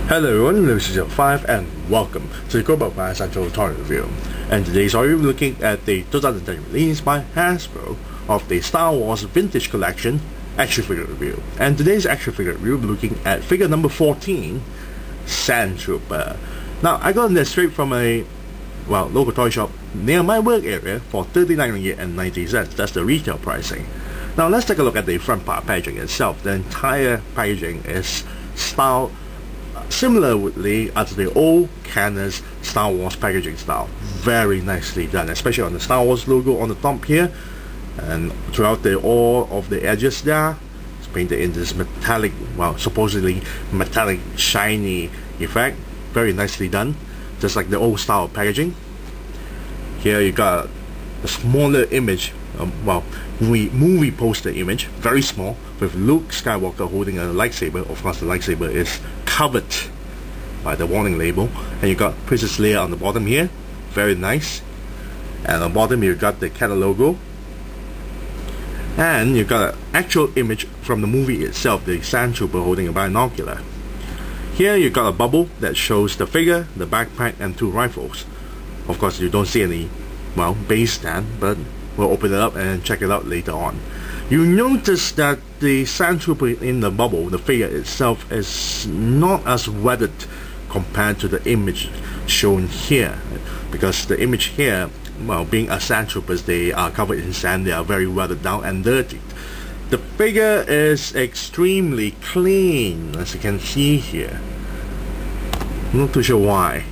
Hello everyone, this is your 5 and welcome to the Global Sandtrooper toy review. And today we're looking at the 2010 release by Hasbro of the Star Wars Vintage Collection action figure review. And today's action figure review, we're looking at figure number 14, Sandtrooper. Now I got this straight from a local toy shop near my work area for 39.90 ringgit. That's the retail pricing. Now let's take a look at the front part packaging itself. The entire packaging is styled similarly as the old Canon's Star Wars packaging style. Very nicely done, especially on the Star Wars logo on the top here, and throughout all of the edges there. It's painted in this metallic, supposedly metallic shiny effect. Very nicely done, just like the old style packaging. Here you got a smaller image, movie poster image, very small, with Luke Skywalker holding a lightsaber. Of course the lightsaber is covered by the warning label, and you got Princess Leia on the bottom here, very nice. And on the bottom you got the Canon logo, and you got an actual image from the movie itself, the Sandtrooper holding a binocular. Here you got a bubble that shows the figure, the backpack, and two rifles. Of course you don't see any base stand, but we'll open it up and check it out later on. You notice that the Sandtrooper in the bubble, the figure itself, is not as weathered compared to the image shown here, because the image here, being a Sandtroopers, they are covered in sand, they are very weathered down and dirty. The figure is extremely clean, as you can see here. Not too sure why.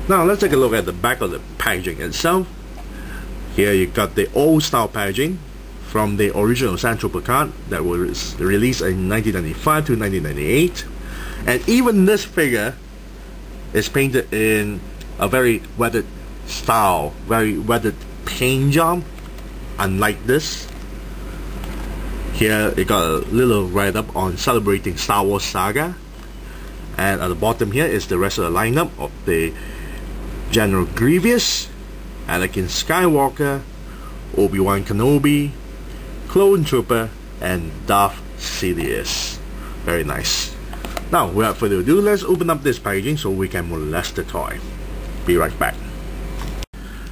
Now let's take a look at the back of the packaging itself. Here you got the old style packaging from the original Sandtrooper card that was released in 1995 to 1998, and even this figure is painted in a very weathered style, very weathered paint job, unlike this. Here you got a little write-up on celebrating Star Wars saga, and at the bottom here is the rest of the lineup of the General Grievous, Anakin Skywalker, Obi-Wan Kenobi, Clone Trooper, and Darth Sidious. Very nice. Now without further ado, let's open up this packaging so we can molest the toy. Be right back.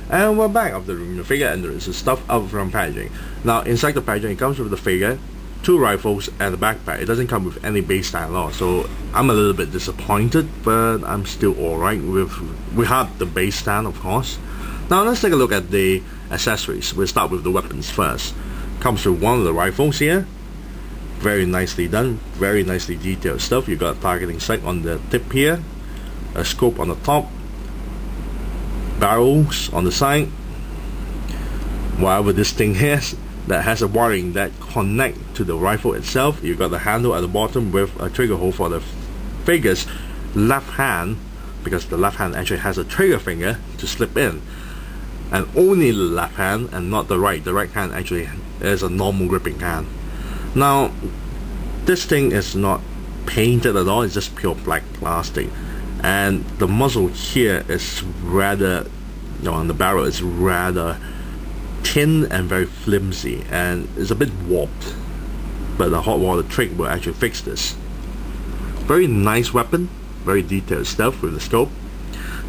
And we're back after removing the figure, and there is stuff out from packaging. Now inside the packaging, it comes with the figure, two rifles, and a backpack. It doesn't come with any base stand at all, so I'm a little bit disappointed, but I'm still alright with. We have the base stand, of course. Now let's take a look at the accessories. We'll start with the weapons first. Comes with one of the rifles here, very nicely done, very nicely detailed stuff. You got a targeting sight on the tip here, a scope on the top, barrels on the side, whatever this thing has that has a wiring that connect to the rifle itself. You got the handle at the bottom with a trigger hole for the figure's left hand, because the left hand actually has a trigger finger to slip in, and only the left hand and not the right. The right hand actually is a normal gripping hand. Now this thing is not painted at all, it's just pure black plastic, and the muzzle here is rather, on the barrel is rather thin and very flimsy, and it's a bit warped, but the hot water trick will actually fix this. Very nice weapon, very detailed stuff with the scope.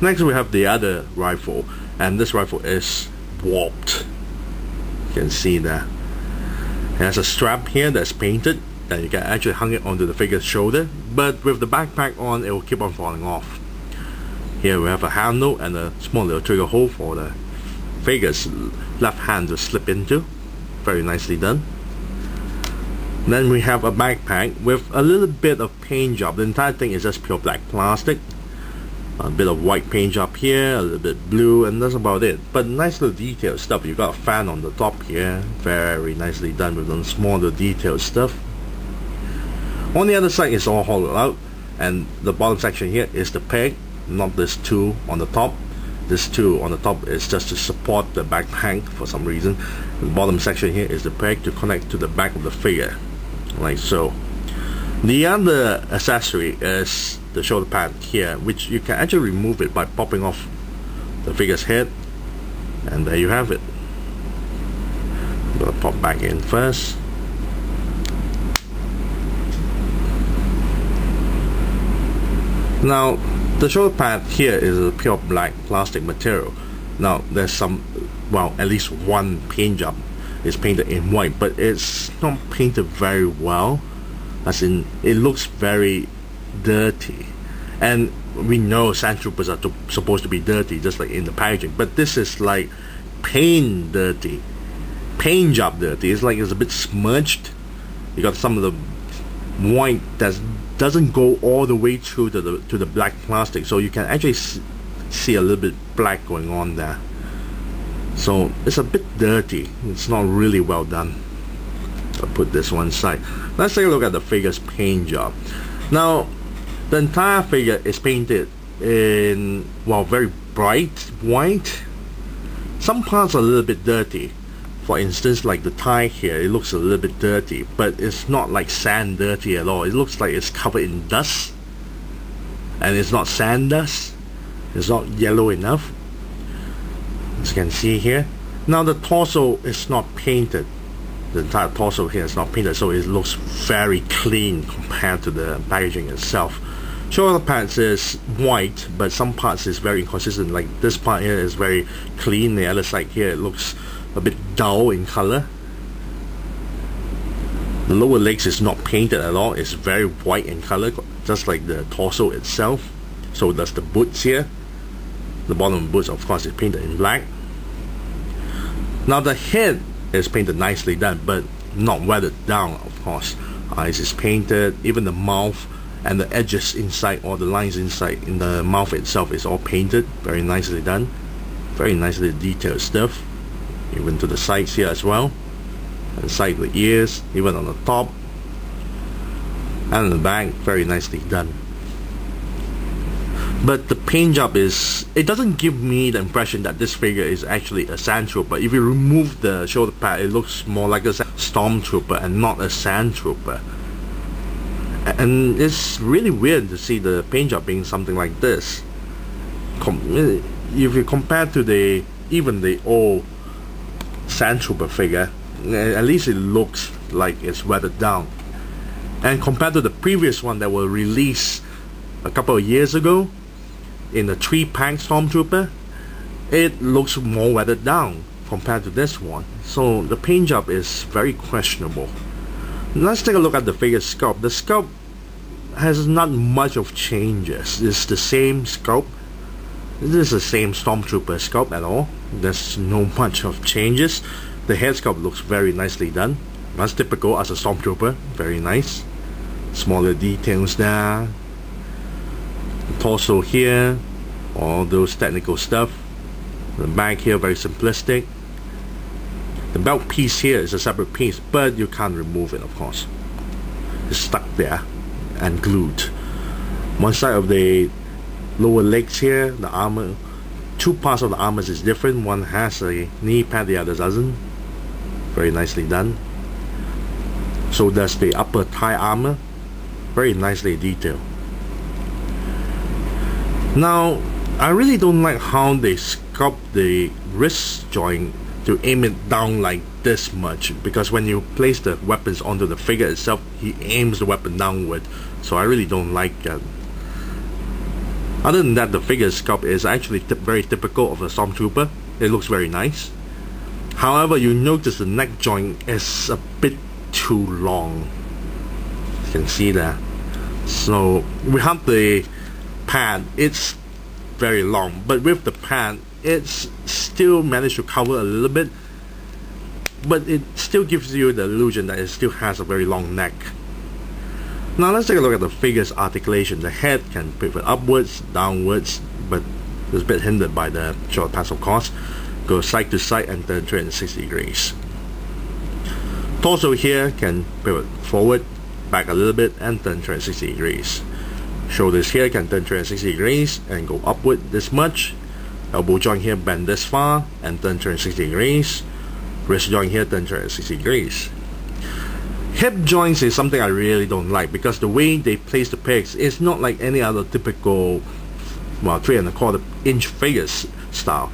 Next we have the other rifle, and this rifle is warped. You can see that it has a strap here that's painted, and you can actually hang it onto the figure's shoulder, but with the backpack on it will keep on falling off. Here we have a handle and a small little trigger hole for the figure's left hand to slip into. Very nicely done. Then we have a backpack with a little bit of paint job. The entire thing is just pure black plastic. A bit of white paint job here, a little bit blue, and that's about it. But nice little detailed stuff. You got a fan on the top here, very nicely done with the smaller detailed stuff. On the other side is all hollowed out, and the bottom section here is the peg, not this tool on the top. This tool on the top is just to support the backpack for some reason. The bottom section here is the peg to connect to the back of the figure, like so. The other accessory is the shoulder pad here, which you can actually remove it by popping off the figure's head, and there you have it. I'm gonna pop back in first. Now the shoulder pad here is a pure black plastic material. Now there's some, well, at least one paint job is painted in white, but it's not painted very well, as in it looks very dirty. And we know Sandtroopers are supposed to be dirty, just like in the packaging, but this is like paint dirty, paint job dirty. It's like it's a bit smudged. You got some of the white that doesn't go all the way through to the black plastic, so you can actually see a little bit black going on there. So it's a bit dirty. It's not really well done. I'll put this one side. Let's take a look at the figure's paint job. Now the entire figure is painted in, well, very bright white. Some parts are a little bit dirty. For instance, like the tie here, it looks a little bit dirty, but it's not like sand dirty at all. It looks like it's covered in dust, and it's not sand dust. It's not yellow enough, as you can see here. Now the torso is not painted. The entire torso here is not painted, so it looks very clean compared to the packaging itself. Shoulder pads is white, but some parts is very inconsistent. Like this part here is very clean. The other side here, it looks a bit dull in color. The lower legs is not painted at all. It's very white in color, just like the torso itself. So does the boots here. The bottom of the boots, of course, is painted in black. Now the head is painted nicely done, but not weathered down, of course. Eyes is painted. Even the mouth and the edges inside, or the lines inside in the mouth itself, is all painted. Very nicely done. Very nicely detailed stuff. Even to the sides here as well. And side of the ears, even on the top. And on the back, very nicely done. But the paint job is, it doesn't give me the impression that this figure is actually a Sandtrooper. If you remove the shoulder pad, it looks more like a Stormtrooper and not a Sandtrooper. And it's really weird to see the paint job being something like this. If you compare to even the old Sandtrooper figure, at least it looks like it's weathered down. And compared to the previous one that was released a couple of years ago in the 3-pack Stormtrooper, it looks more weathered down compared to this one. So the paint job is very questionable. Let's take a look at the figure sculpt. The sculpt has not much of changes. It's the same sculpt. This is the same Stormtrooper sculpt at all. There's no much of changes. The head sculpt looks very nicely done. That's typical as a Stormtrooper. Very nice. Smaller details there. The torso here. All those technical stuff. The back here, very simplistic. The belt piece here is a separate piece, but you can't remove it, of course. It's stuck there and glued. One side of the lower legs here, the armor, two parts of the armor is different. One has a knee pad, the other doesn't. Very nicely done. So does the upper thigh armor. Very nicely detailed. Now, I really don't like how they sculpt the wrist joint to aim it down like this much, because when you place the weapons onto the figure itself, he aims the weapon downward. So I really don't like that. Other than that, the figure sculpt is actually very typical of a Stormtrooper. It looks very nice. However, you notice the neck joint is a bit too long. You can see that. So without the pad, it's very long, but with the pad, it's still managed to cover a little bit, but it still gives you the illusion that it still has a very long neck. Now let's take a look at the figure's articulation. The head can pivot upwards, downwards, but it's a bit hindered by the shoulder pads, of course. Go side to side and turn 360 degrees. Torso here can pivot forward, back a little bit, and turn 360 degrees. Shoulders here can turn 360 degrees and go upward this much. Elbow joint here bend this far and turn 360 degrees. Wrist joint here turn 360 degrees. Hip joints is something I really don't like, because the way they place the pegs is not like any other typical, well, 3¼ inch figures style.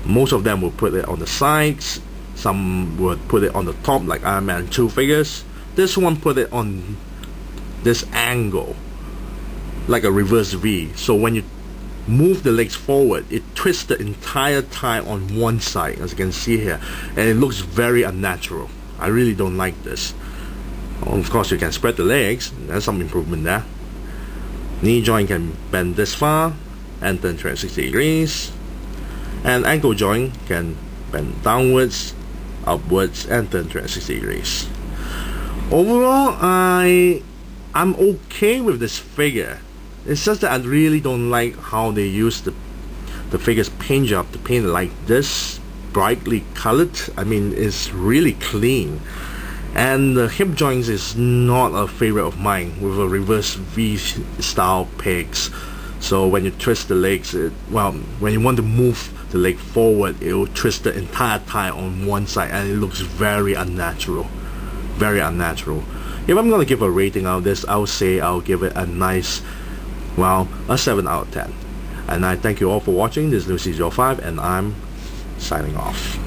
Most of them will put it on the sides. Some would put it on the top, like Iron Man 2 figures. This one put it on this angle. like a reverse V. So when you move the legs forward, it twists the entire thigh on one side, as you can see here, and it looks very unnatural. I really don't like this. Of course, you can spread the legs. There's some improvement there. Knee joint can bend this far and turn 360 degrees, and ankle joint can bend downwards, upwards, and turn 360 degrees. Overall, I'm okay with this figure. It's just that I really don't like how they use the figure's paint job to paint it like this, brightly colored. I mean, it's really clean. And the hip joints is not a favorite of mine, with a reverse V style pegs. So when you twist the legs, when you want to move the leg forward, it will twist the entire thigh on one side, and it looks very unnatural. Very unnatural. If I'm gonna give a rating out of this, I would say I'll give it a nice, a 7 out of 10. And I thank you all for watching. This is Lucy05, and I'm signing off.